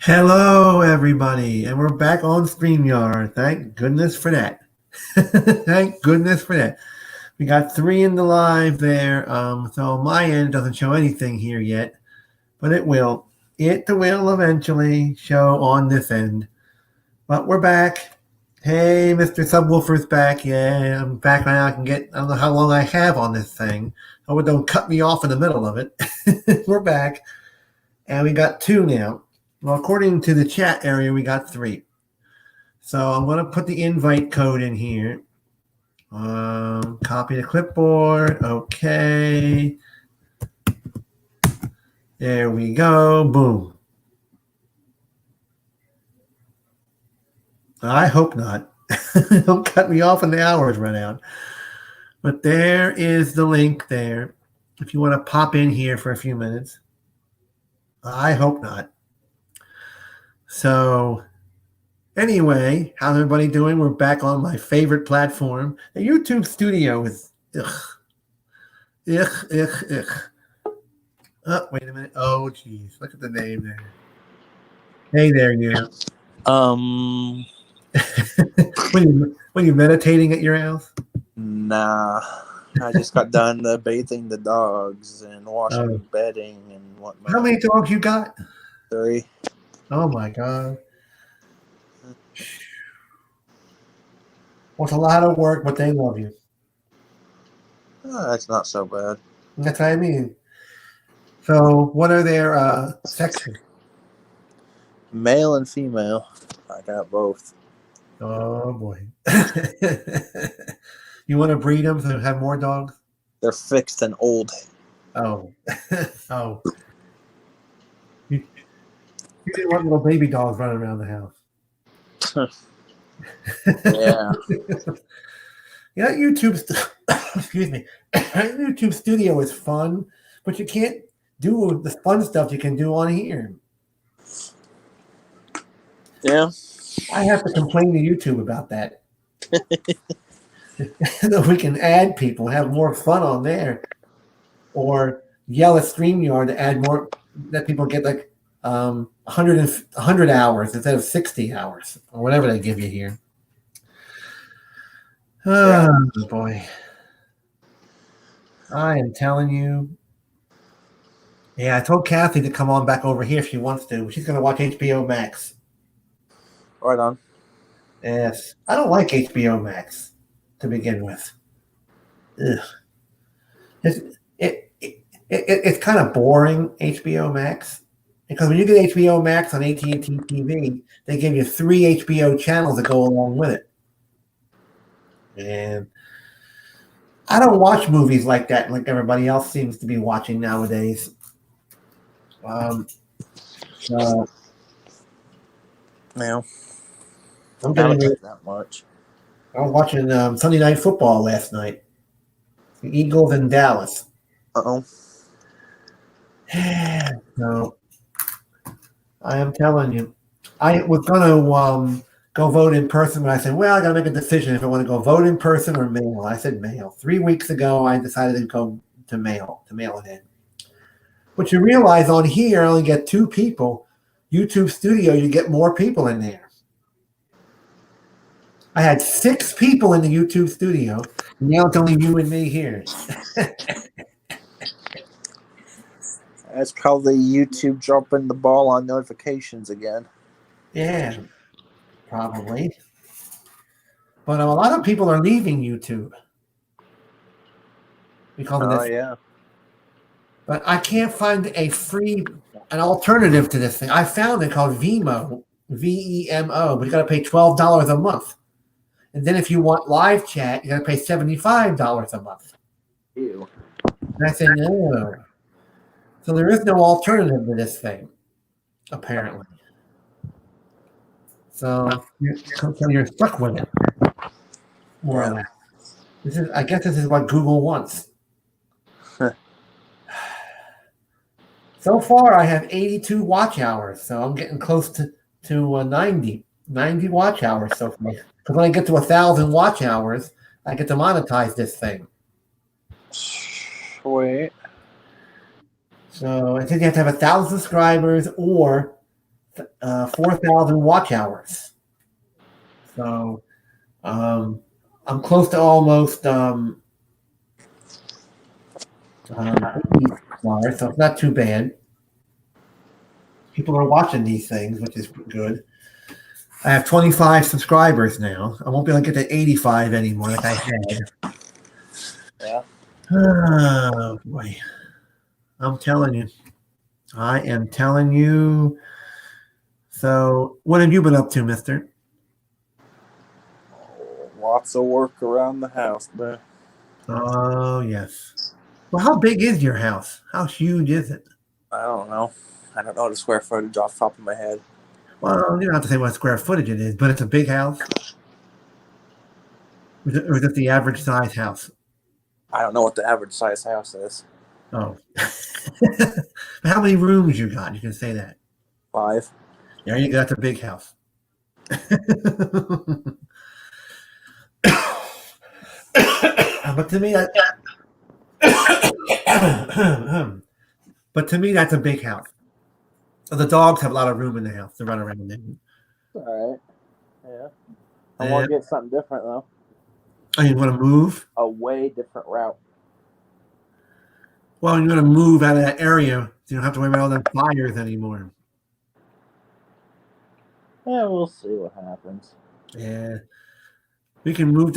Hello, everybody, and we're back on StreamYard. Thank goodness for that. Thank goodness for that. We got three in the live there. So my end doesn't show anything here yet, but it will. It will eventually show on this end. But we're back. Hey, Mr. Subwoofer's back. Yeah, I'm back now. I don't know how long I have on this thing. Oh, don't cut me off in the middle of it. We're back. And we got two now. Well, according to the chat area, we got three. So I'm going to put the invite code in here. Copy the clipboard. Okay. There we go. Boom. I hope not. Don't cut me off when the hours run out. But there is the link there. If you want to pop in here for a few minutes. I hope not. So anyway, how's everybody doing? We're back on my favorite platform. The YouTube Studio is ugh. Oh, wait a minute. Oh, geez. Look at the name there. Hey there, you. When you meditating at your house? Nah. I just got done bathing the dogs and washing bedding and whatnot. How many dogs you got? 3. Oh, my God. Well, it's a lot of work, but they love you. That's not so bad. That's what I mean. So, what are their sexes? Male and female. I got both. Oh, boy. You want to breed them to have more dogs? They're fixed and old. Oh. Oh. You didn't want little baby dogs running around the house. Yeah. Yeah, excuse me. YouTube Studio is fun, but you can't do the fun stuff you can do on here. Yeah. I have to complain to YouTube about that. So we can add people, have more fun on there, or yell at StreamYard to add more. That people get like 100 hours instead of 60 hours or whatever they give you here. Oh, boy. I am telling you. Yeah, I told Kathy to come on back over here if she wants to. She's going to watch HBO Max. Right on. Yes. I don't like HBO Max to begin with. Ugh. It's kind of boring, HBO Max. Because when you get HBO Max on AT&T TV, they give you 3 HBO channels that go along with it. And I don't watch movies like that, like everybody else seems to be watching nowadays. So No. I'm getting that much. I was watching Sunday Night Football last night. The Eagles in Dallas. Uh-oh. So I am telling you, I was going to go vote in person, but I said, well, I got to make a decision if I want to go vote in person or mail. I said mail. 3 weeks ago, I decided to go to mail it in. But you realize on here, I only get 2 people. YouTube Studio, you get more people in there. I had 6 people in the YouTube Studio. And now it's only you and me here. That's probably YouTube dropping the ball on notifications again. Yeah, probably. But a lot of people are leaving YouTube because of this. Yeah. But I can't find an alternative to this thing. I found it called Vemo, Vemo, but you got to pay $12 a month. And then if you want live chat, you got to pay $75 a month. Ew. And I said, no. So there is no alternative to this thing, apparently. So you're stuck with it, more or less. I guess this is what Google wants. So far, I have 82 watch hours, so I'm getting close to 90 watch hours so far. Because when I get to 1,000 watch hours, I get to monetize this thing. Wait. So I think you have to have 1,000 subscribers or 4,000 watch hours. So I'm close to almost 80 stars, so it's not too bad. People are watching these things, which is good. I have 25 subscribers now. I won't be able to get to 85 anymore like I had. Yeah. Oh, boy. I'm telling you. I am telling you. So, what have you been up to, mister? Lots of work around the house, but Oh, yes. Well, how big is your house? How huge is it? I don't know. I don't know the square footage off the top of my head. Well, you don't have to say what square footage it is, but it's a big house. Or is it the average size house? I don't know what the average size house is. Oh. How many rooms you got? You can say that. 5. There you go. That's a big house. But to me, that's a big house. The dogs have a lot of room in the house to run around in. All right. Yeah. I want to get something different though. Oh, you want to move? A way different route. Well, you want to move out of that area, so you don't have to worry about all the fires anymore. Yeah, we'll see what happens. Yeah, we can move out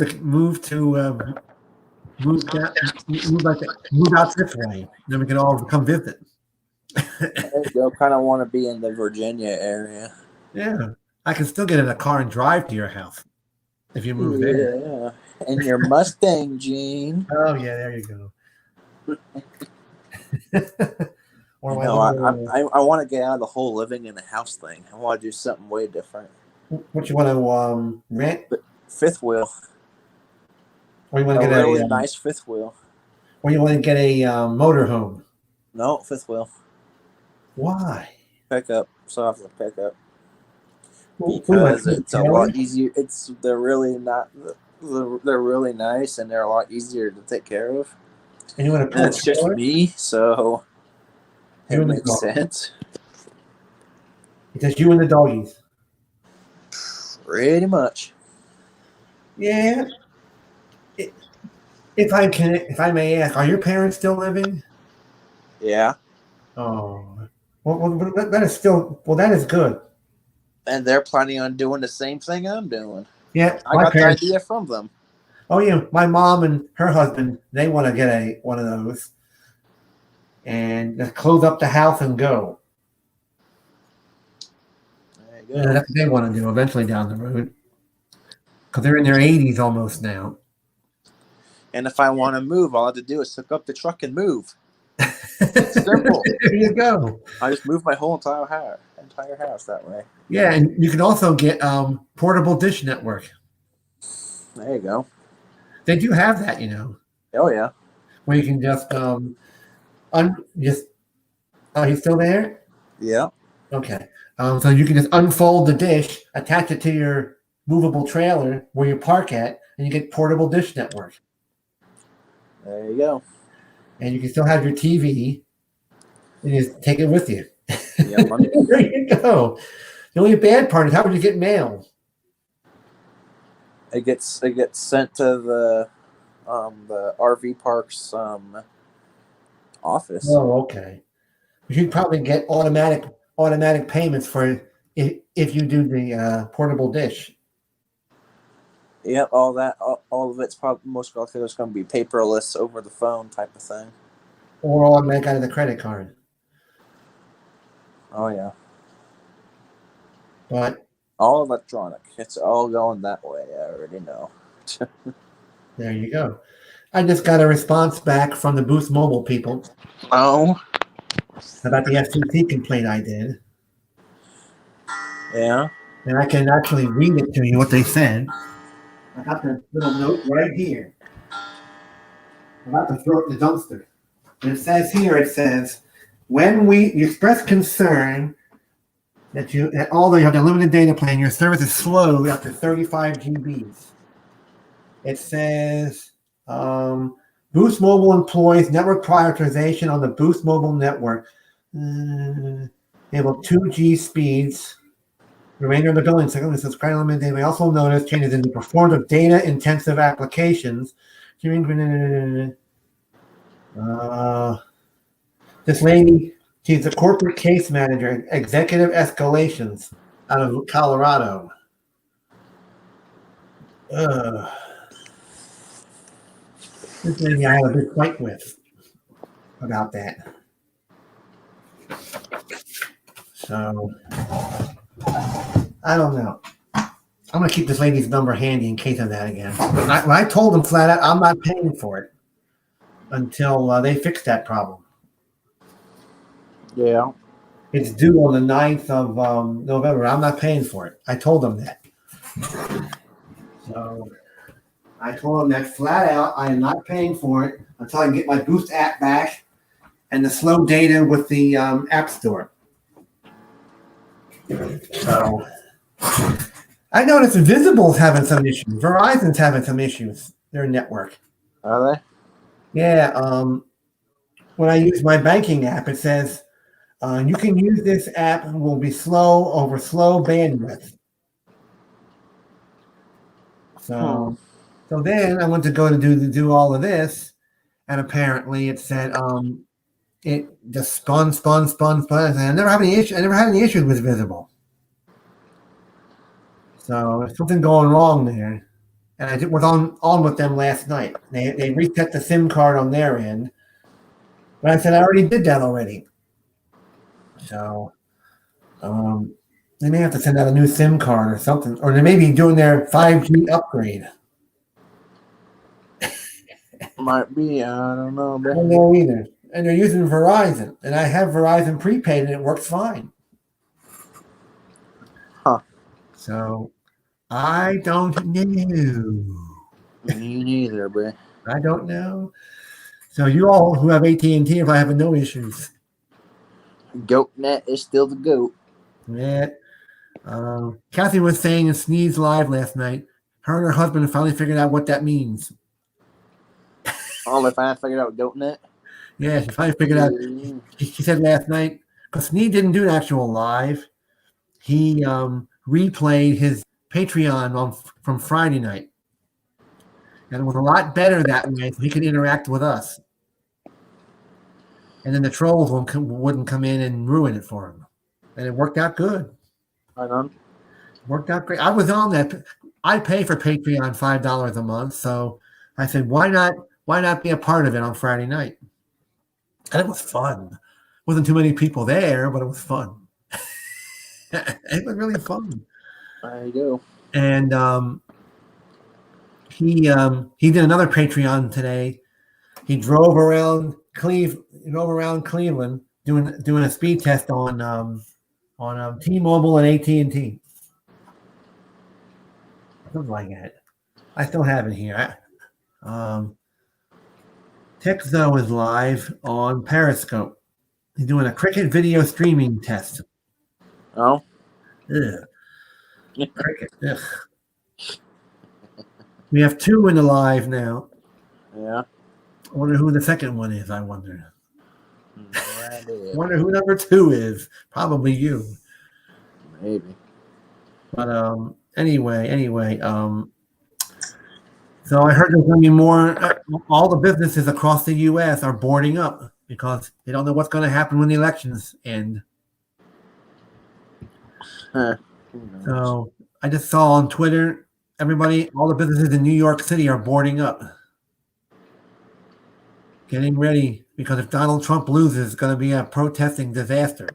this way. Then we can all come visit. I kind of want to be in the Virginia area. Yeah, I can still get in a car and drive to your house if you move there. Yeah, and your Mustang, Gene. Oh yeah, there you go. Or I want to get out of the whole living in a house thing. I want to do something way different. What you want to rent? Fifth wheel. Or you want to A get really nice fifth wheel. Or you want to get a motorhome? No, fifth wheel. Why? Pickup. So I have to pick up. Because it's a lot easier. They're really not. They're really nice and they're a lot easier to take care of. And you want to? And it's just me, so it makes sense. It's just you and the doggies. Pretty much. Yeah. If I may ask, are your parents still living? Yeah. Oh, well, that is still that is good. And they're planning on doing the same thing I'm doing. Yeah, I got the idea from them. Oh yeah, my mom and her husband, they want to get one of those and just close up the house and go. There you go. And that's what they want to do eventually down the road because they're in their 80s almost now. And if I want to move, all I have to do is hook up the truck and move. It's simple. There you go. I just move my whole entire house that way. Yeah, and you can also get portable dish network. There you go. They do have that, you know. Oh yeah. Where you can just are you still there? Yeah. Okay. So you can just unfold the dish, attach it to your movable trailer where you park at, and you get portable dish network. There you go. And you can still have your TV and just take it with you. Yeah, there you go. The only bad part is how would you get mail? It gets sent to the RV park's office. Oh, okay. You'd probably get automatic payments for if you do the portable dish. Yep, all of it's probably most likely it's going to be paperless over the phone type of thing. Or automatic out of the credit card. Oh yeah. But all electronic. It's all going that way. I already know. There you go. I just got a response back from the Boost Mobile people. Oh. About the FCC complaint I did. Yeah. And I can actually read it to you what they said. I got the little note right here. I'm about to throw it in the dumpster. And it says, when you express concern that although you have a limited data plan, your service is slow up to 35 GBs. It says, Boost Mobile employs network prioritization on the Boost Mobile network. Enable 2G speeds. Remainder of the billing cycle is subscriber limit. They may also notice changes in the performance of data-intensive applications. This lady, she's a corporate case manager, executive escalations out of Colorado. This lady I had a big fight with about that. So, I don't know. I'm going to keep this lady's number handy in case of that again. When I told them flat out, I'm not paying for it until they fix that problem. Yeah. It's due on the 9th of November. I'm not paying for it. I told them that. So I told them that flat out. I am not paying for it until I can get my Boost app back and the slow data with the App Store. So I noticed Visible's having some issues. Verizon's having some issues. Their network. Are they? Yeah. When I use my banking app, it says you can use this app and will be slow over slow bandwidth. So then I went to go to do all of this, and apparently it said it just spun. And I never had any issues with Visible. So there's something going wrong there. And I was on with them last night. They reset the SIM card on their end. But I said I already did that already. So they may have to send out a new SIM card or something. Or they may be doing their 5G upgrade. Might be. I don't know. I don't know either. And they're using Verizon. And I have Verizon prepaid and it works fine. Huh. So I don't know. Me neither, bro. I don't know. So you all who have AT&T are having no issues. GoatNet is still the GOAT. Yeah. Kathy was saying in Sneeze Live last night, her and her husband finally figured out what that means. Oh, they finally figured out GoatNet? Yeah, she finally figured out. She said last night, because Sneeze didn't do an actual live, he replayed his Patreon from Friday night. And it was a lot better that way, so he could interact with us. And then the trolls wouldn't come in and ruin it for him. And it worked out good. Right on. Worked out great. I was on that. I pay for Patreon $5 a month, so I said, why not be a part of it on Friday night? And it was fun. Wasn't too many people there, but it was fun. It was really fun. There you go. And he did another Patreon today. He drove around Cleveland doing a speed test on T-Mobile and AT&T. Something like that. I still have it here. Texo is live on Periscope. He's doing a cricket video streaming test. Oh? Ugh. Cricket. Ugh. We have 2 in the live now. Yeah. I wonder who the second one is, I wonder. No idea. Wonder who number 2 is. Probably you. Maybe. But anyway, so I heard there's going to be more. All the businesses across the U.S. are boarding up because they don't know what's going to happen when the elections end. So I just saw on Twitter, all the businesses in New York City are boarding up, getting ready because if Donald Trump loses, it's going to be a protesting disaster.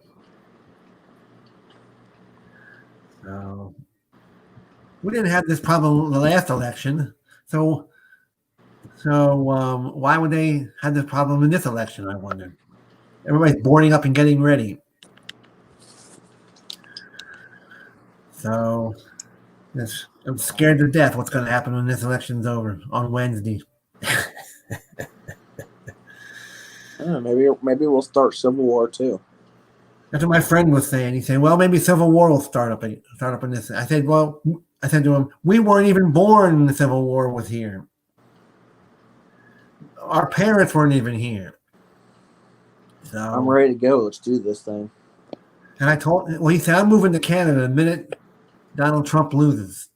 So we didn't have this problem in the last election. So why would they have this problem in this election, I wonder? Everybody's boarding up and getting ready. So I'm scared to death what's going to happen when this election's over on Wednesday. Maybe we'll start Civil War too. That's what my friend was saying. He said, well, maybe Civil War will start up in this. I said to him, we weren't even born when the Civil War was here. Our parents weren't even here. So I'm ready to go. Let's do this thing. And I told, well, he said, I'm moving to Canada the minute Donald Trump loses.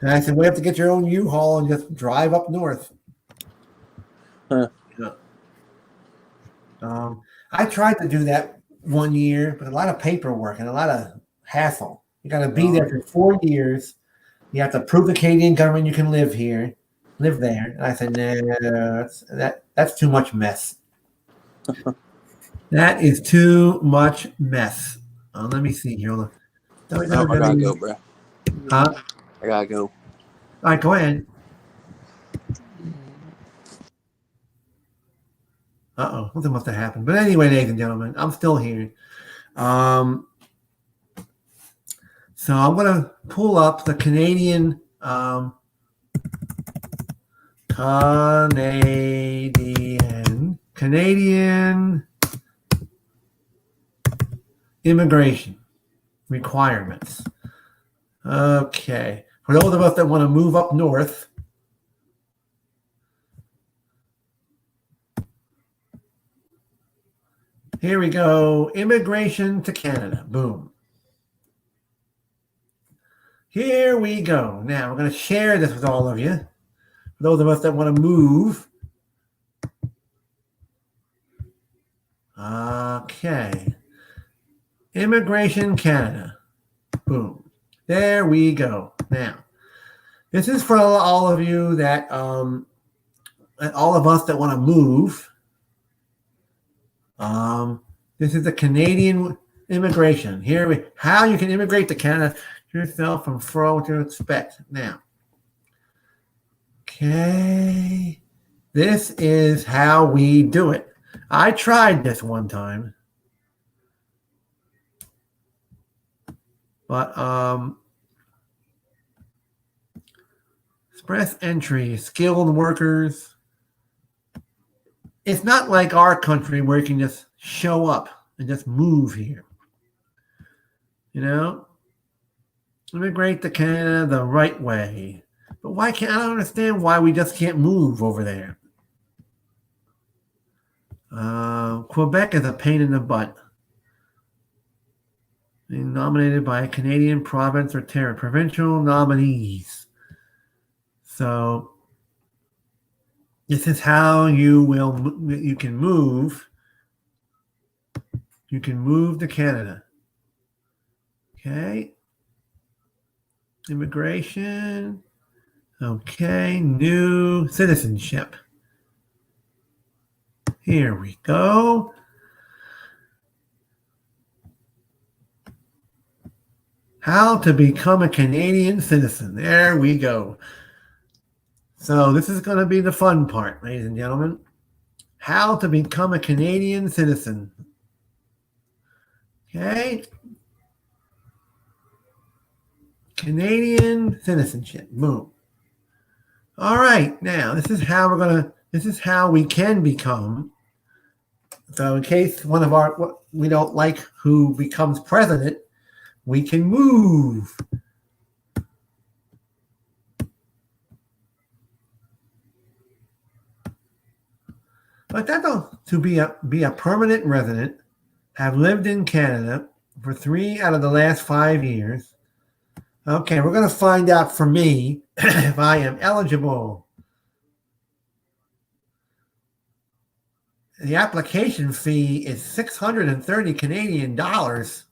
And I said, we have to get your own U-Haul and just drive up north. Huh. Yeah. I tried to do that one year, but a lot of paperwork and a lot of hassle. You got to be there for 4 years. You have to prove the Canadian government you can live here, live there. And I said, nah, that's too much mess. That is too much mess. Let me see here. I gotta go, bro. Huh? I gotta go. All right, go ahead. Something must have happened. But anyway, ladies and gentlemen, I'm still here. So I'm going to pull up the Canadian immigration requirements. Okay. For those of us that want to move up north, here we go. Immigration to Canada. Boom. Here we go. Now, we're going to share this with all of you. For those of us that want to move. Okay. Immigration Canada. Boom. There we go. Now, this is for all of you that, all of us that want to move. This is the Canadian immigration. How you can immigrate to Canada yourself from what to expect. Now, okay, this is how we do it. I tried this one time, but express entry, skilled workers. It's not like our country where you can just show up and just move here. You know? Immigrate to Canada the right way. But I don't understand why we just can't move over there. Quebec is a pain in the butt. Being nominated by a Canadian province or territory. Provincial nominees. So this is how you can move. You can move to Canada. Okay. Immigration. Okay. New citizenship. Here we go. How to become a Canadian citizen. There we go. So this is going to be the fun part, ladies and gentlemen. How to become a Canadian citizen. Okay. Canadian citizenship. Boom. All right. Now, this is how we can become. So in case we don't like who becomes president, we can move. But to be a permanent resident, have lived in Canada for 3 out of the last 5 years. Okay, we're going to find out for me if I am eligible. The application fee is 630 Canadian dollars.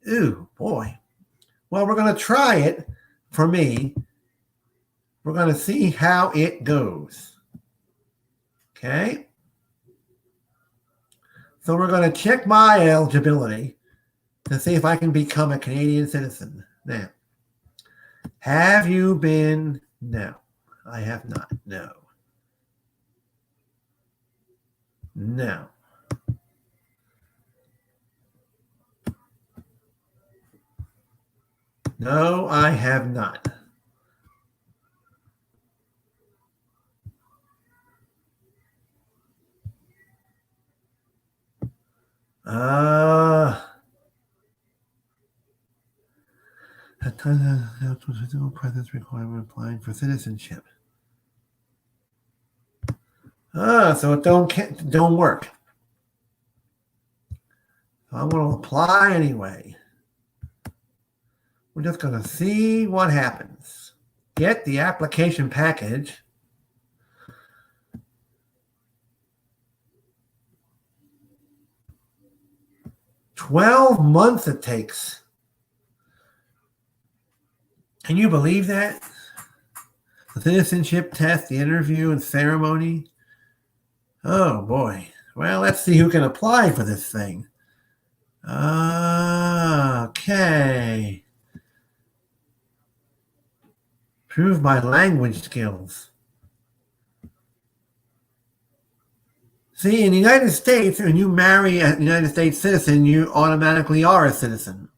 Ooh, boy. Well, we're going to try it for me. We're going to see how it goes. Okay. So we're going to check my eligibility to see if I can become a Canadian citizen. Now, have you been? No, I have not. No. No. No, I have not. Presence requirement applying for citizenship. So it don't work. I'm going to apply anyway. We're just going to see what happens. Get the application package. $12 months it takes. Can you believe that? The citizenship test, the interview and ceremony. Oh boy. Well, let's see who can apply for this thing. Okay. Prove my language skills. See, in the United States, when you marry a United States citizen, you automatically are a citizen.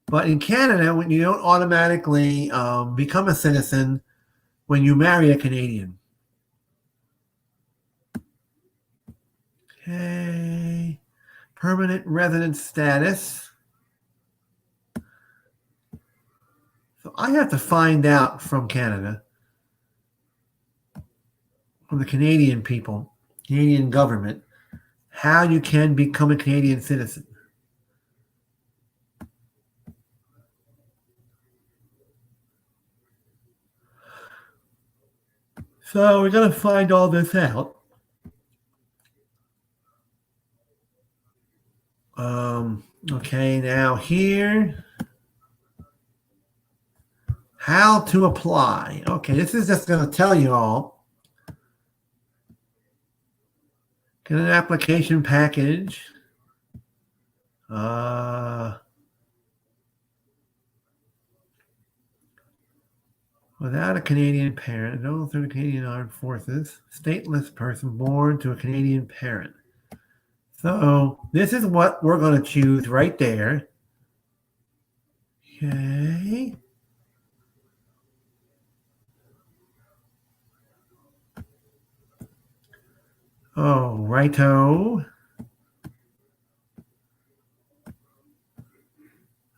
But in Canada, when you don't automatically become a citizen when you marry a Canadian. Okay. Permanent resident status. So I have to find out from Canada, from the Canadian people, Canadian government, how you can become a Canadian citizen. So we're going to find all this out. Okay, now here, how to apply. Okay, this is just going to tell you all. Get an application package. Without a Canadian parent, no through the Canadian Armed Forces, stateless person born to a Canadian parent. So this is what we're going to choose right there. Okay. Oh, righto.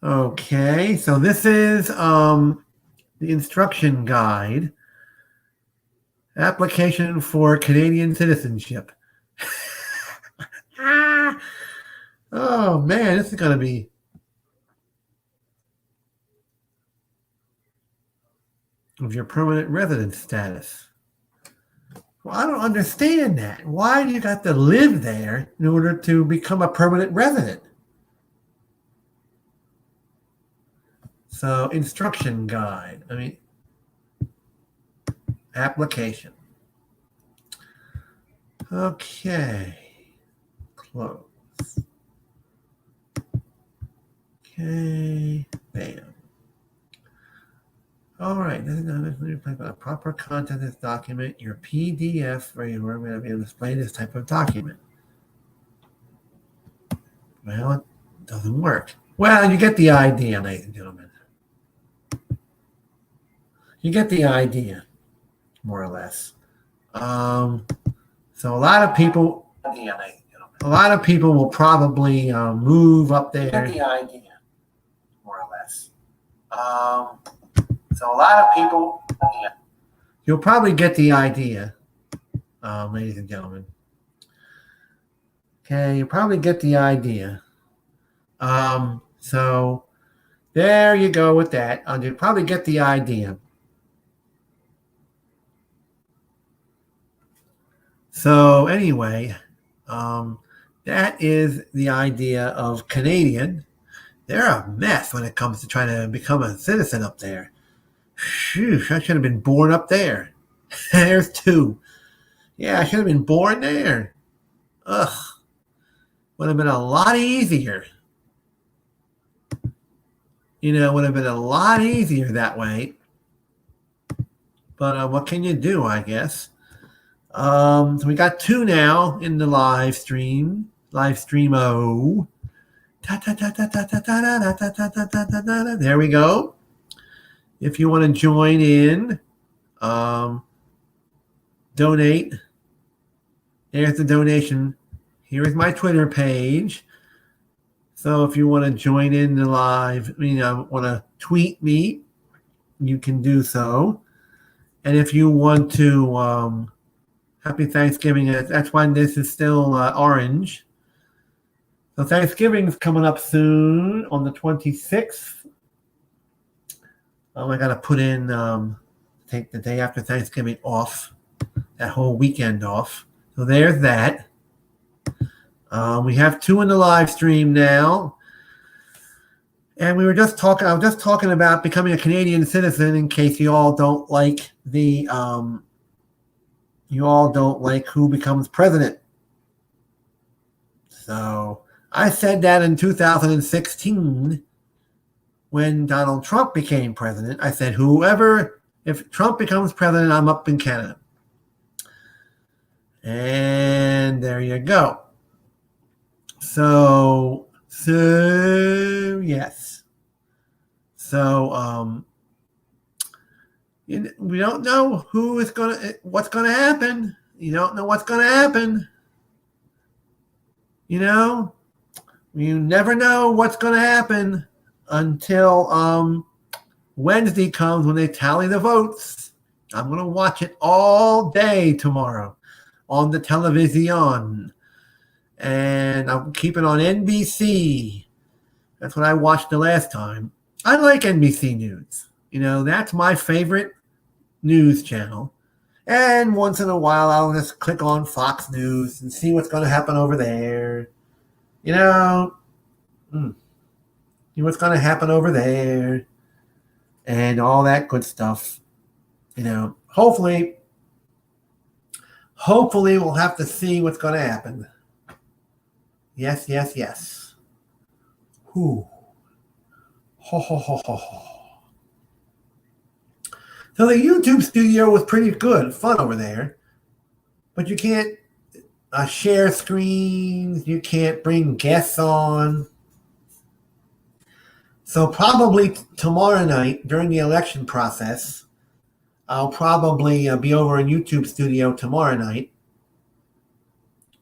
Okay, so this is the instruction guide. Application for Canadian citizenship. Oh man, this is going to be of your permanent resident status. Well, I don't understand that. Why do you got to live there in order to become a permanent resident? So, instruction guide. Application. Okay. Close. Okay. Bam. All right. This is the proper content of this document. Your PDF framework. I'm going to be able to display this type of document. Well, it doesn't work. Well, you get the idea, ladies and gentlemen. You get the idea, more or less. So a lot of people will probably move up there. You get the idea, more or less. So a lot of people, you'll probably get the idea, ladies and gentlemen. Okay, you probably get the idea. So there you go with that. You probably get the idea. So anyway, that is the idea of Canadian. They're a mess when it comes to trying to become a citizen up there. Phew, I should have been born up there. There's two. Yeah, I should have been born there. Ugh. Would have been a lot easier. Would have been a lot easier that way. But what can you do, I guess? So we got two now in the live stream. Live stream-o. There we go. If you want to join in, donate. There's the donation. Here is my Twitter page. So if you want to join in the live, want to tweet me, you can do so. And if you want to, happy Thanksgiving. That's why this is still orange. So Thanksgiving's coming up soon on the 26th. I got to put in, take the day after Thanksgiving off, that whole weekend off. So there's that. We have 2 in the live stream now. And I was just talking about becoming a Canadian citizen in case you all don't like who becomes president. So I said that in 2016 when Donald Trump became president. I said, if Trump becomes president, I'm up in Canada. And there you go. So yes. So we don't know what's gonna happen. You don't know what's gonna happen. You never know what's gonna happen until Wednesday comes when they tally the votes. I'm gonna watch it all day tomorrow on the television. And I'm keeping on NBC. That's what I watched the last time. I like NBC News. That's my favorite news channel. And once in a while, I'll just click on Fox News and see what's going to happen over there. See what's going to happen over there. And all that good stuff. Hopefully we'll have to see what's going to happen. Yes. Whew. Ho. So the YouTube studio was pretty good, fun over there. But you can't share screens. You can't bring guests on. So probably tomorrow night during the election process, I'll probably be over in YouTube studio tomorrow night.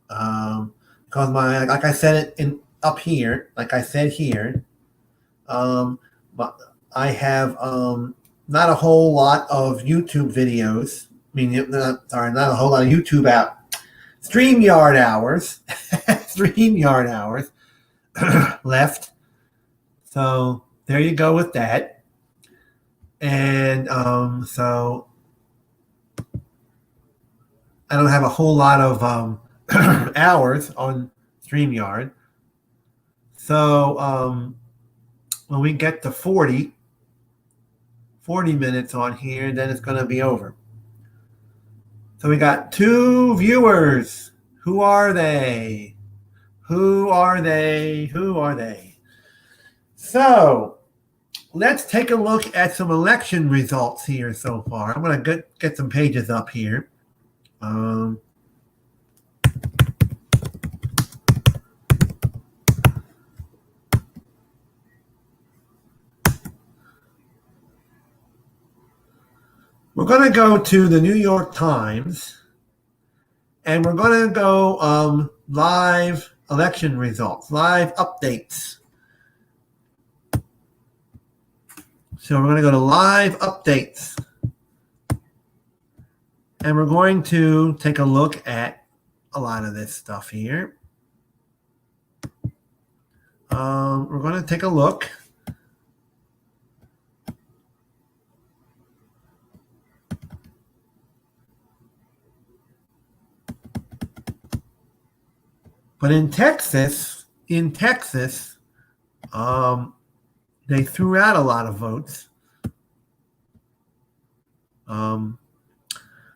Because like I said it up here, like I said here, but I have not a whole lot of YouTube videos. Not a whole lot of YouTube StreamYard hours, StreamYard hours left. So there you go with that. And so I don't have a whole lot of hours on StreamYard. So when we get to 40 minutes on here, then it's going to be over. So we got 2 viewers. Who are they? So let's take a look at some election results here so far. I'm going to get some pages up here. We're going to go to the New York Times, and we're going to go live election results, live updates. So we're going to go to live updates, and we're going to take a look at a lot of this stuff here. We're going to take a look. But in Texas, they threw out a lot of votes.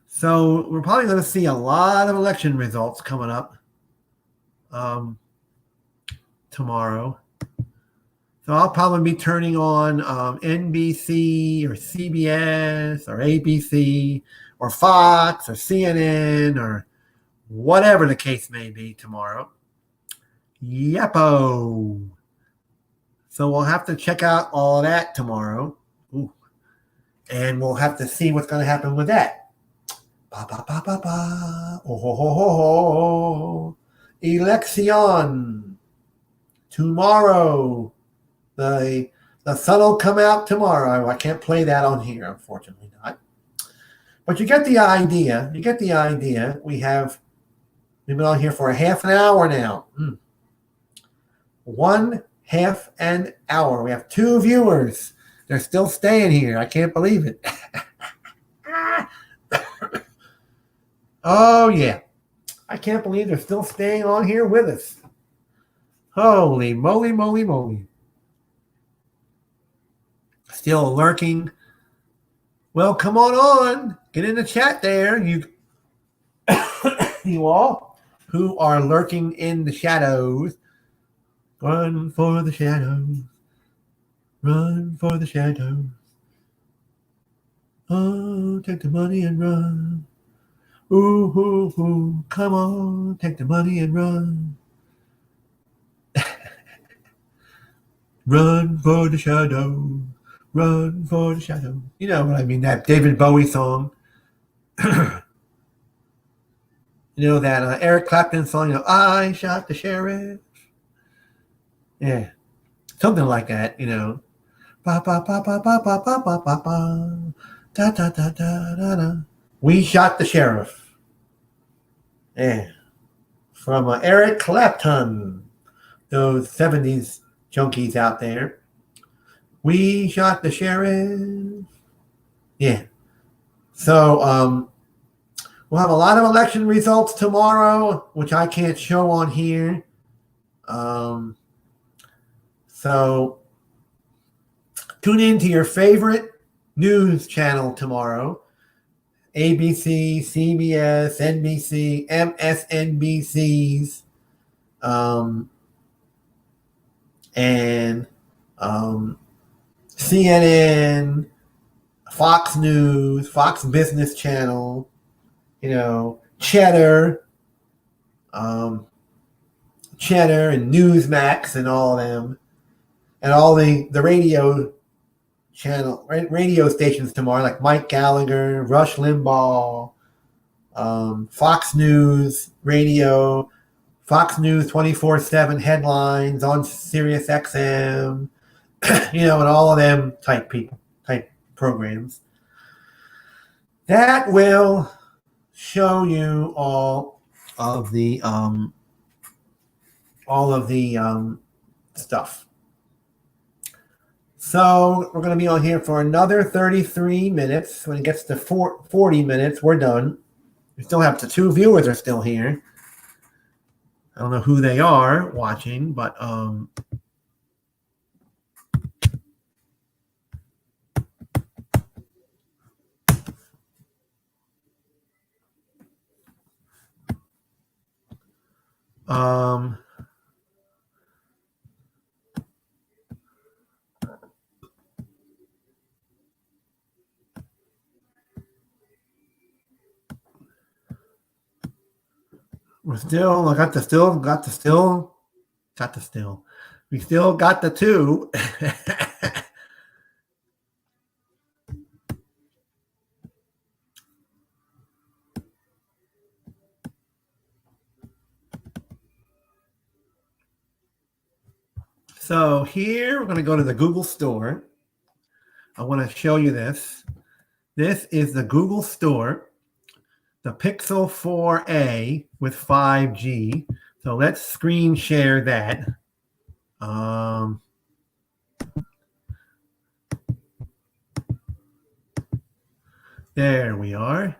So we're probably going to see a lot of election results coming up tomorrow. So I'll probably be turning on NBC or CBS or ABC or Fox or CNN or whatever the case may be tomorrow. Yeppo. So we'll have to check out all of that tomorrow. Ooh. And we'll have to see what's going to happen with that. Ba, ba, ba, ba, ba. Oh, ho, ho, ho, ho. Election. Tomorrow. The sun will come out tomorrow. I can't play that on here, unfortunately not. But you get the idea. We've been on here for a half an hour now. 1/2 an hour. We have 2 viewers. They're still staying here. I can't believe it. Oh, yeah. I can't believe they're still staying on here with us. Holy moly, moly, moly. Still lurking. Well, come on. Get in the chat there. You all who are lurking in the shadows. Run for the shadows. Run for the shadows. Oh, take the money and run. Ooh, ooh, ooh. Come on, take the money and run. Run for the shadow. Run for the shadow. You know what I mean, that David Bowie song. You know that Eric Clapton song, I shot the sheriff. Yeah. Something like that, Ba, ba, ba, ba, ba, ba, ba, ba, ba, ba. Da, da, da, da, da, da. We shot the sheriff. Yeah. From Eric Clapton. Those 70s junkies out there. We shot the sheriff. Yeah. So, we'll have a lot of election results tomorrow, which I can't show on here. So, tune in to your favorite news channel tomorrow. ABC, CBS, NBC, MSNBCs, and CNN, Fox News, Fox Business Channel, Cheddar, Cheddar and Newsmax and all of them, and all the radio stations tomorrow, like Mike Gallagher, Rush Limbaugh, Fox News Radio, Fox News 24/7 headlines on Sirius XM, and all of them type programs. That will show you all of the stuff. So we're going to be on here for another 33 minutes. When it gets to 40 minutes, we're done. We still have the 2 viewers are still here. I don't know who they are watching, but we still got the 2. So here we're going to go to the Google Store. I want to show you this. This is the Google Store, the Pixel 4a with 5G. So let's screen share that. There we are.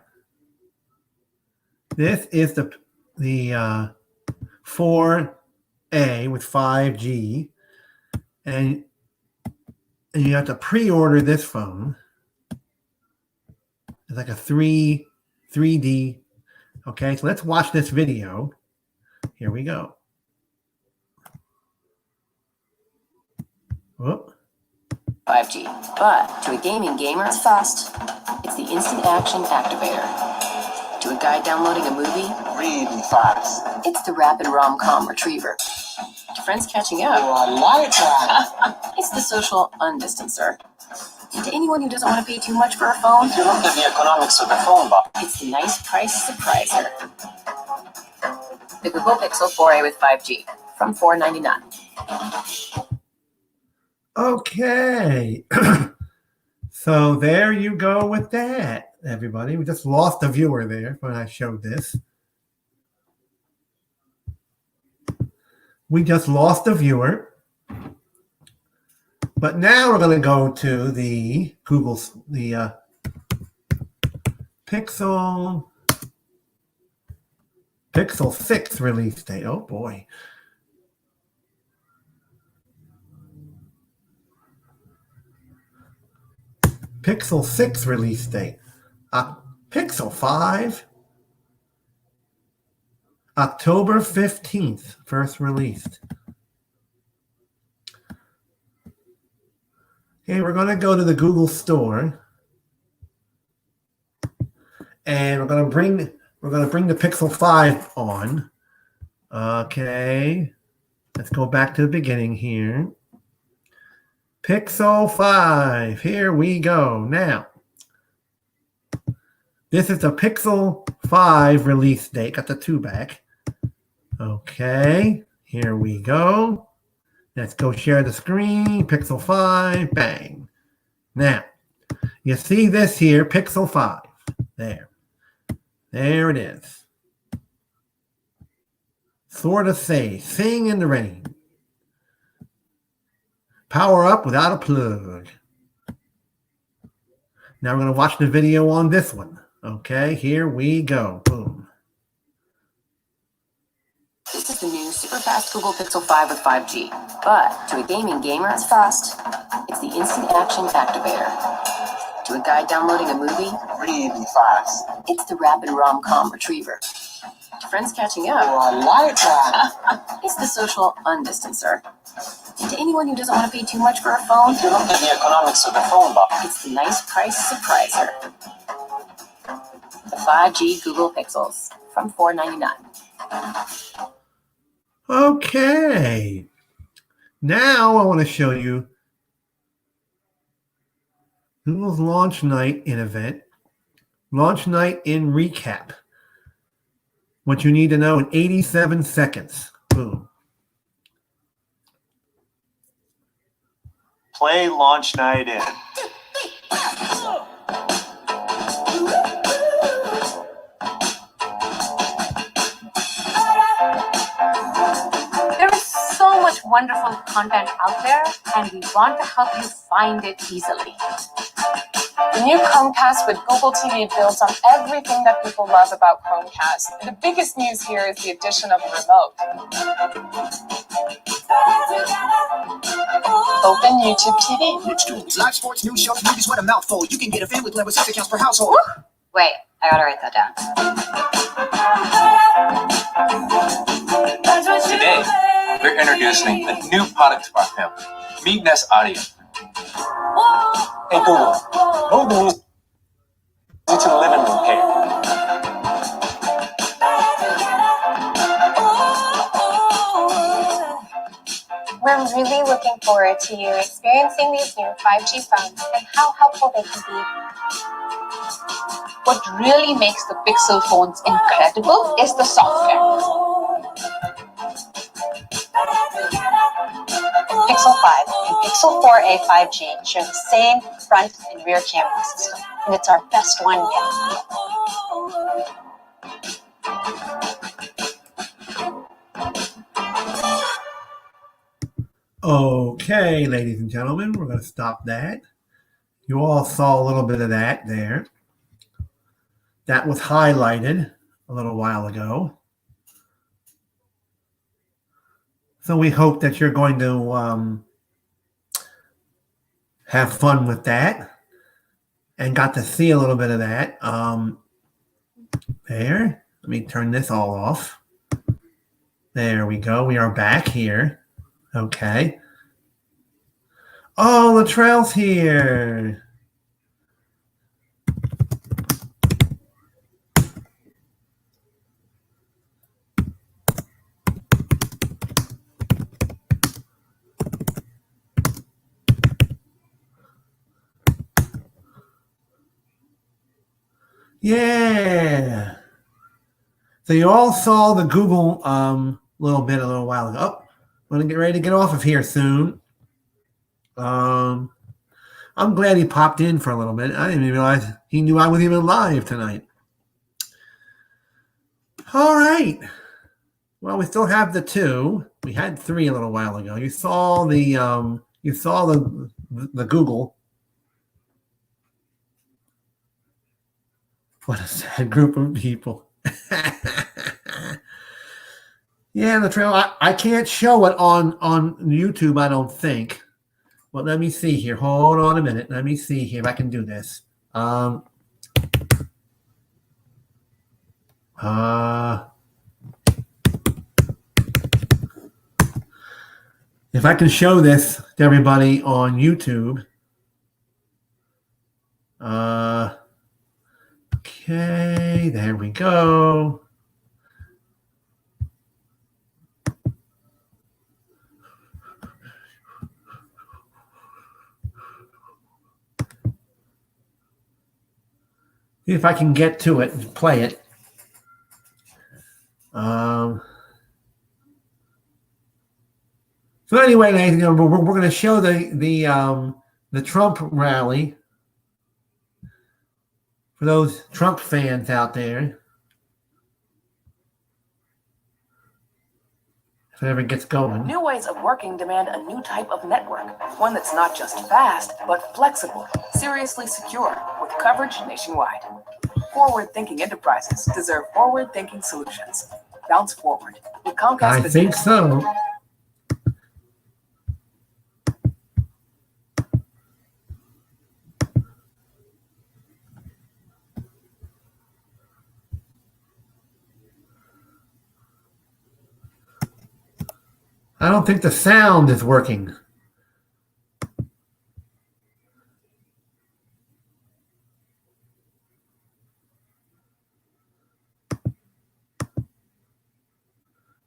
This is the 4a with 5G, and you have to pre-order this phone. It's like a 3D. Okay, so let's watch this video. Here we go. Whoop. 5G, but to a gaming gamer, it's fast. It's the instant action activator. To a guy downloading a movie, really fast. It's the rapid rom-com retriever. To friends catching up, it's the social undistancer. And to anyone who doesn't want to pay too much for a phone, you look at the economics of the phone box. It's the nice price surpriser. The Google Pixel 4a with 5G from $499. Okay. So there you go with that, everybody. We just lost a viewer there when I showed this. We just lost a viewer. But now we're going to go to the Pixel 6 release date. Oh boy. Pixel 6 release date. Pixel 5. October 15th, first released. Okay, we're going to go to the Google Store. And we're going to bring the Pixel 5 on. Okay. Let's go back to the beginning here. Pixel 5. Here we go. Now, this is the Pixel 5 release date. Got the 2 back. Okay. Here we go. Let's go share the screen. Pixel 5. Bang. Now, you see this here, Pixel 5. There. There it is. Sort of say, sing in the rain. Power up without a plug. Now we're going to watch the video on this one. Okay, here we go. Boom. This is the new super fast Google Pixel 5 with 5G. But to a gaming gamer, it's fast. It's the instant action activator. To a guy downloading a movie, really fast. It's the rapid rom-com retriever. To friends catching up, oh, I like that. It's the social undistancer. And to anyone who doesn't want to pay too much for a phone, you look at the economics of the phone box. It's the nice price surpriser. The 5G Google Pixels from $499. Okay. Now I want to show you Google's launch night in event. Launch night in recap. What you need to know in 87 seconds. Boom. Play launch night in. There is so much wonderful content out there, and we want to help you find it easily. The new Chromecast with Google TV builds on everything that people love about Chromecast. The biggest news here is the addition of a remote. Open YouTube TV. Rich tools, live sports, news shows, movies, what a mouthful. You can get a family plan with 6 accounts per household. Wait, I gotta write that down. Today, we're introducing a new product to our family, Meet Nest Audio. Hey Google, move the to the living room here. We're really looking forward to you experiencing these new 5G phones and how helpful they can be. What really makes the Pixel phones incredible is the software. Pixel 5 and Pixel 4a 5G share the same front and rear camera system, and it's our best one yet. Okay, ladies and gentlemen, we're going to stop that. You all saw a little bit of that there. That was highlighted a little while ago. So we hope that you're going to have fun with that and got to see a little bit of that. There. Let me turn this all off. There we go. We are back here. Okay. Oh, the trail's here. Yeah. So you all saw the Google little while ago. Oh, I'm going to get ready to get off of here soon. I'm glad he popped in for a little bit. I didn't even realize he knew I was even live tonight. All right. Well, we still have the 2. We had 3 a little while ago. You saw the Google. What a sad group of people. Yeah, the trail. I can't show it on YouTube, I don't think. Well, let me see here. Hold on a minute. Let me see here if I can do this. If I can show this to everybody on YouTube. Okay, there we go. See if I can get to it and play it. So anyway, ladies and gentlemen, we're going to show the Trump rally for those Trump fans out there. If it ever gets going. New ways of working demand a new type of network, one that's not just fast, but flexible, seriously secure, with coverage nationwide. Forward-thinking enterprises deserve forward-thinking solutions. Bounce forward with Comcast. I think so. I don't think the sound is working.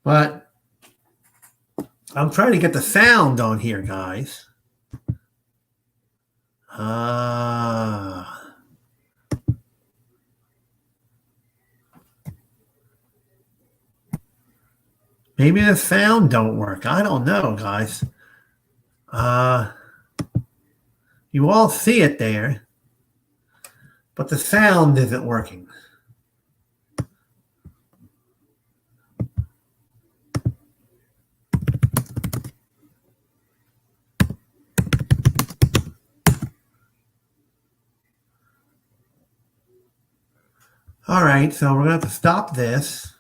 But I'm trying to get the sound on here, guys. Maybe the sound don't work. I don't know, guys. You all see it there, but the sound isn't working. All right, so we're gonna have to stop this.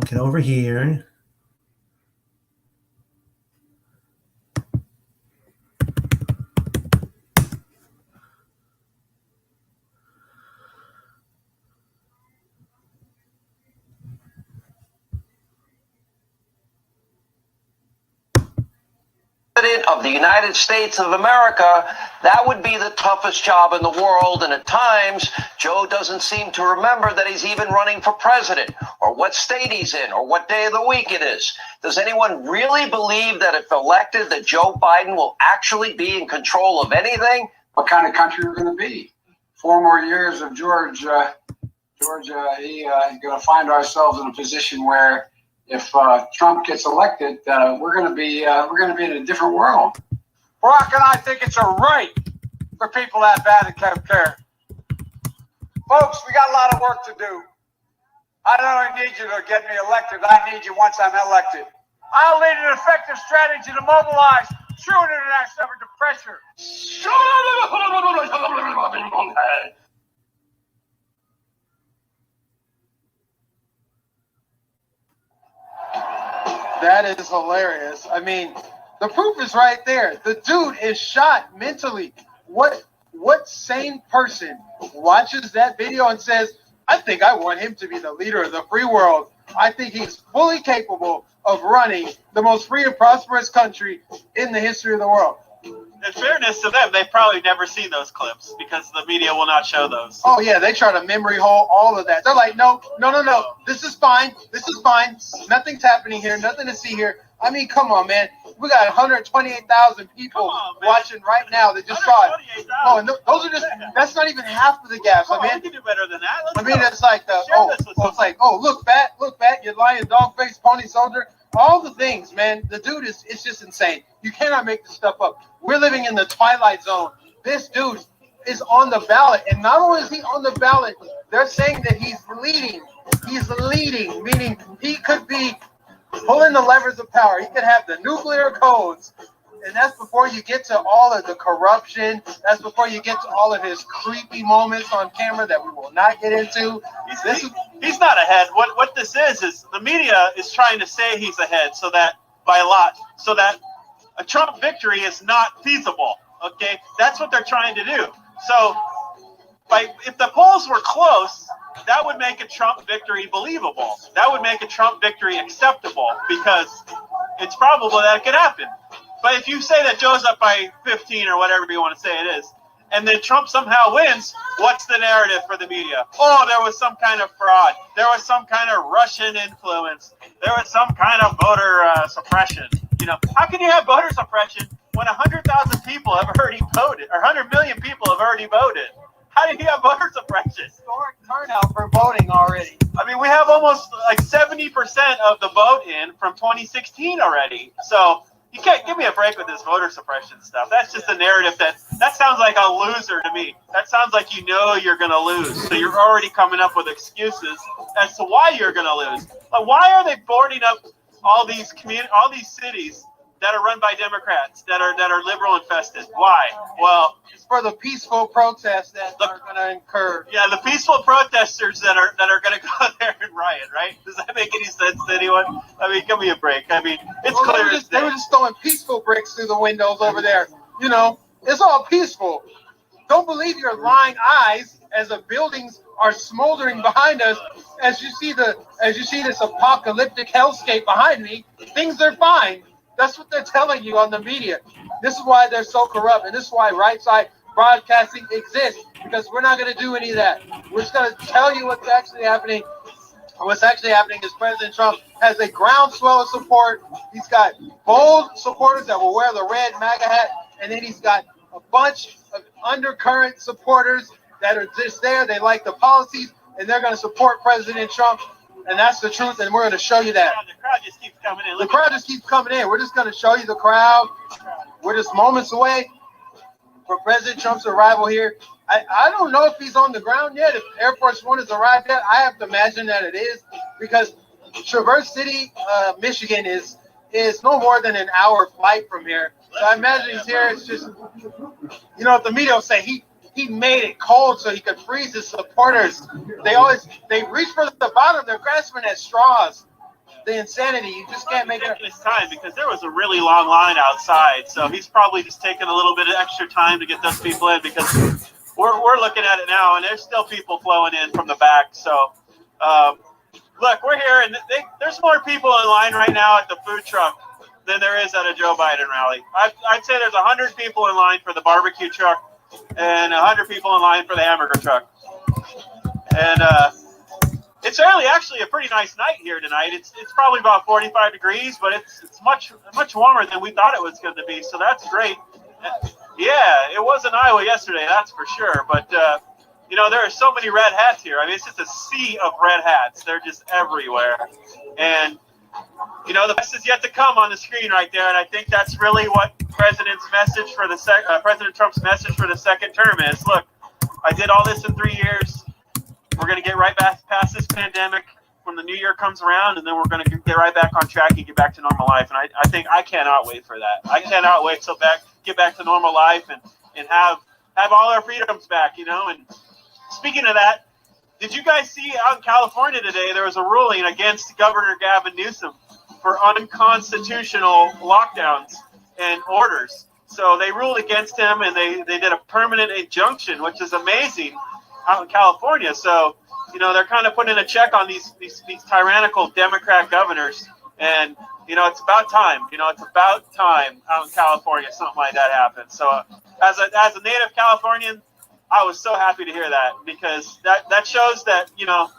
Get over here. President of the United States of America, that would be the toughest job in the world. And at times, Joe doesn't seem to remember that he's even running for president, or what state he's in, or what day of the week it is. Does anyone really believe that if elected, that Joe Biden will actually be in control of anything? What kind of country we're going to be? 4 more years of Georgia, going to find ourselves in a position where if Trump gets elected, we're going to be in a different world. Barack and I think it's a right for people to have handicap care. Folks, we got a lot of work to do. I don't only need you to get me elected, I need you once I'm elected. I'll lead an effective strategy to mobilize true international effort to pressure. That is hilarious. I mean, the proof is right there. The dude is shot mentally. What sane person watches that video and says, I think I want him to be the leader of the free world. I think he's fully capable of running the most free and prosperous country in the history of the world. In fairness to them, they've probably never seen those clips because the media will not show those. Oh, yeah, they try to memory hole all of that. They're like, no. This is fine. Nothing's happening here. Nothing to see here. I mean, come on, man. We got 128,000 people watching right now that just saw it. Oh, and those are just, that's not even half of the gas. I mean, we can do better than that. It's like, look, bat, you lying dog-faced pony soldier. All the things, man. The dude it's just insane. You cannot make this stuff up. We're living in the twilight zone. This dude is on the ballot. And not only is he on the ballot, they're saying that he's leading He's leading, meaning he could be pulling the levers of power. He could have the nuclear codes. And that's before you get to all of the corruption. That's before you get to all of his creepy moments on camera that we will not get into. He's not ahead. What this is the media is trying to say he's ahead so that by a lot, so that a Trump victory is not feasible. Okay, that's what they're trying to do. So, if the polls were close, that would make a Trump victory believable. That would make a Trump victory acceptable because it's probable that it could happen. But if you say that Joe's up by 15 or whatever you want to say it is, and then Trump somehow wins, what's the narrative for the media? Oh, there was some kind of fraud. There was some kind of Russian influence. There was some kind of voter suppression. You know, how can you have voter suppression when 100,000 people have already voted, or 100 million people have already voted? How do you have voter suppression? Historic turnout for voting already. I mean, we have almost like 70% of the vote in from 2016 already. So you can't give me a break with this voter suppression stuff. That's just a narrative that sounds like a loser to me. That sounds like you know you're going to lose. So you're already coming up with excuses as to why you're going to lose. Like, why are they boarding up all these cities that are run by Democrats that are liberal infested? Why? Well, it's for the peaceful protests that are going to incur. Yeah, the peaceful protesters that are going to go there and riot, right? Does that make any sense to anyone? I mean, give me a break. I mean, it's clear. They were just throwing peaceful bricks through the windows over there. You know, it's all peaceful. Don't believe your lying eyes as the buildings are smoldering behind us. As you see this apocalyptic hellscape behind me, things are fine. That's what they're telling you on the media. This is why they're so corrupt, and this is why right side broadcasting exists, because we're not going to do any of that. We're just going to tell you what's actually happening. What's actually happening is President Trump has a groundswell of support. He's got bold supporters that will wear the red MAGA hat, and then he's got a bunch of undercurrent supporters that are just there. They like the policies, and they're going to support President Trump. And that's the truth, and we're going to show you that. The crowd just keeps coming in. The crowd just keeps coming in. We're just going to show you the crowd. We're just moments away from President Trump's arrival here. I don't know if he's on the ground yet, if Air Force One has arrived yet. I have to imagine that it is, because Traverse City, Michigan is no more than an hour flight from here. So I imagine he's here. It's just, you know, if the media will say he made it cold so he could freeze his supporters. They reach for the bottom. They're grasping at straws. The insanity. You just can't make it. This time because there was a really long line outside, so he's probably just taking a little bit of extra time to get those people in, because we're looking at it now and there's still people flowing in from the back. So look, we're here and there's more people in line right now at the food truck than there is at a Joe Biden rally. I'd say there's 100 people in line for the barbecue truck and 100 people in line for the hamburger truck. And it's actually a pretty nice night here tonight. It's probably about 45 degrees, but it's much warmer than we thought it was going to be. So that's great. Yeah, it was in Iowa yesterday, that's for sure. But you know, there are so many red hats here. I mean, it's just a sea of red hats. They're just everywhere. And you know, the best is yet to come on the screen right there, and I think that's really what President Trump's message for the second term is. Look, I did all this in 3 years. We're going to get right back past this pandemic when the new year comes around, and then we're going to get right back on track and get back to normal life. And I think I cannot wait for that. I cannot wait to get back to normal life and have all our freedoms back, you know. And speaking of that, did you guys see out in California today, there was a ruling against Governor Gavin Newsom for unconstitutional lockdowns and orders. So they ruled against him, and they did a permanent injunction, which is amazing out in California. So, you know, they're kind of putting a check on these tyrannical Democrat governors. And, you know, it's about time. You know, it's about time out in California something like that happens. So as a native Californian, I was so happy to hear that, because that shows that, you know,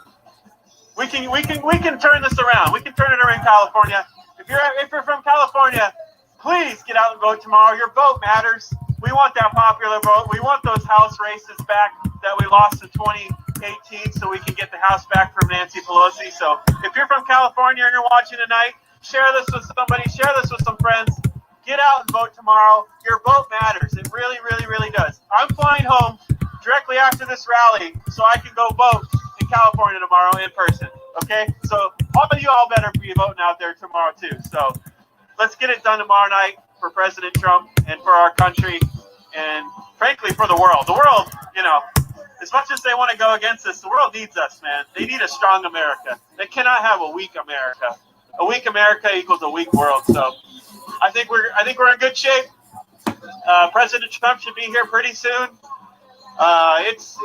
we can turn this around. We can turn it around in California. If you're from California, please get out and vote tomorrow. Your vote matters. We want that popular vote. We want those House races back that we lost in 2018, so we can get the House back from Nancy Pelosi. So if you're from California and you're watching tonight, share this with somebody. Share this with some friends. Get out and vote tomorrow. Your vote matters. It really, really, really does. I'm flying home directly after this rally so I can go vote in California tomorrow in person. Okay, so all of you all better be voting out there tomorrow too. So let's get it done tomorrow night for President Trump and for our country, and frankly for the world. The world, you know, as much as they want to go against us, the world needs us, man. They need a strong America. They cannot have a weak America. A weak America equals a weak world. So I think we're in good shape. President Trump should be here pretty soon. It's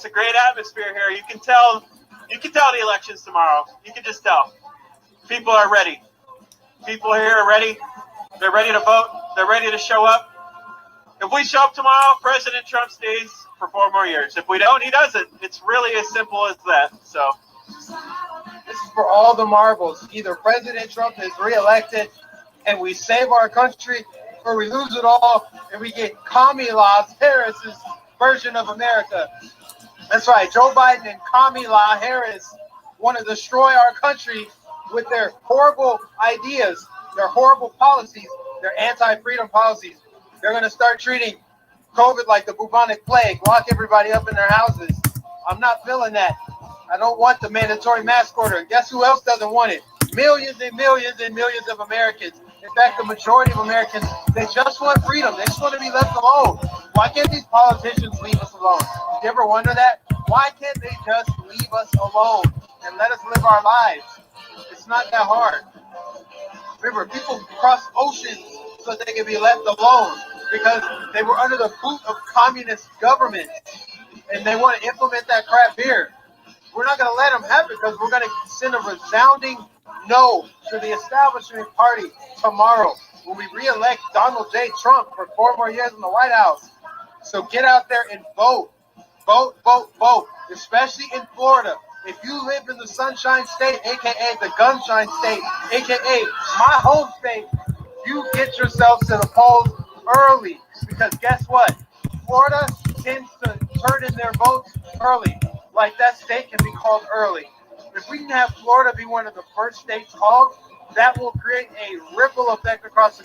a great atmosphere here. You can tell the elections tomorrow. You can just tell. People are ready. People here are ready. They're ready to vote. They're ready to show up. If we show up tomorrow, President Trump stays for 4 more years. If we don't, he doesn't. It's really as simple as that. So this is for all the marbles. Either President Trump is reelected and we save our country, or we lose it all and we get Kamala Harris's version of America. That's right. Joe Biden and Kamala Harris want to destroy our country with their horrible ideas, their horrible policies, their anti-freedom policies. They're going to start treating COVID like the bubonic plague, lock everybody up in their houses. I'm not feeling that. I don't want the mandatory mask order. And guess who else doesn't want it? Millions and millions and millions of Americans. In fact, the majority of Americans, they just want freedom. They just want to be left alone. Why can't these politicians leave us alone? You ever wonder that? Why can't they just leave us alone and let us live our lives? It's not that hard. Remember, people cross oceans so they can be left alone because they were under the boot of communist government, and they want to implement that crap here. We're not going to let them have it because we're going to send a resounding no to the establishment party tomorrow when we re-elect Donald J. Trump for 4 more years in the White House. So get out there and vote. Vote, vote, vote, especially in Florida. If you live in the Sunshine State, a.k.a. the Gunshine State, a.k.a. my home state, you get yourselves to the polls early, because guess what? Florida tends to turn in their votes early. Like that state can be called early. If we can have Florida be one of the first states called, that will create a ripple effect across the